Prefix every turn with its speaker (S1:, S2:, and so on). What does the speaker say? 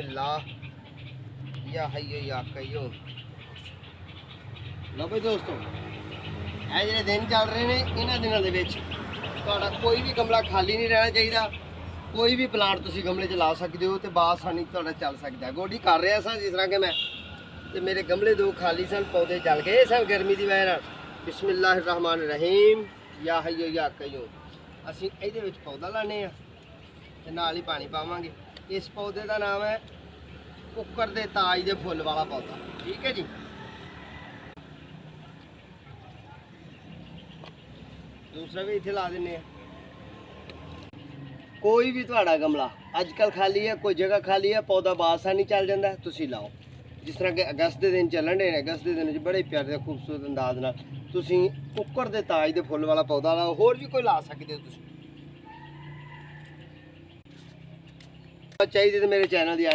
S1: बिस्मिल्लाह या हय्यो या कय्यूम। लो भाई दोस्तों, ਇਹ ਜਿਹੜੇ ਦਿਨ ਚੱਲ ਰਹੇ ਨੇ ਇਹਨਾਂ ਦਿਨਾਂ ਦੇ ਵਿੱਚ ਤੁਹਾਡਾ ਕੋਈ ਵੀ ਗਮਲਾ ਖਾਲੀ ਨਹੀਂ ਰਹਿਣਾ ਚਾਹੀਦਾ। ਕੋਈ ਵੀ ਪਲਾਂਟ ਤੁਸੀਂ ਗਮਲੇ 'ਚ ਲਾ ਸਕਦੇ ਹੋ ਤੇ ਬਾਸਾਨੀ ਤੁਹਾਡਾ ਚੱਲ ਸਕਦਾ। ਗੋਡੀ ਕਰ ਰਿਹਾ ਸਾਂ ਜਿਸ ਤਰ੍ਹਾਂ ਕਿ ਮੈਂ ਤੇ ਮੇਰੇ ਗਮਲੇ ਦੋ ਖਾਲੀ ਸਨ, ਪੌਦੇ ਜਲ ਗਏ ਸਨ ਗਰਮੀ ਦੀ ਵਜ੍ਹਾ ਨਾਲ। ਬਿਸਮਿल्लाह रहमान रहीम या हय्यो या कय्यूम। ਅਸੀਂ ਇਹਦੇ ਵਿੱਚ ਪੌਦਾ ਲਾਣੇ ਆ ਤੇ ਨਾਲ ਹੀ ਪਾਣੀ ਪਾਵਾਂਗੇ। ਇਸ ਪੌਦੇ ਦਾ ਨਾਮ ਹੈ ਕੁੱਕਰ ਦੇ ਤਾਜ ਦੇ ਫੁੱਲ ਵਾਲਾ ਪੌਦਾ। ਠੀਕ ਹੈ ਜੀ। दूसरा भी इतने ला देने। कोई भी थोड़ा गमला अजकल खाली है, कोई जगह खाली है, पौधा बासानी चल जाता है, तुसी लाओ। जिस तरह के अगस्त के दिन चलन डे ने, अगस्त के दिन बड़े प्यारे खूबसूरत अंदाज नाल तुसी कुक्कर दे ताज दे फुल वाला पौधा लाओ। होर भी कोई ला सकते हो तुसी। चाहिए तो मेरे चैनल की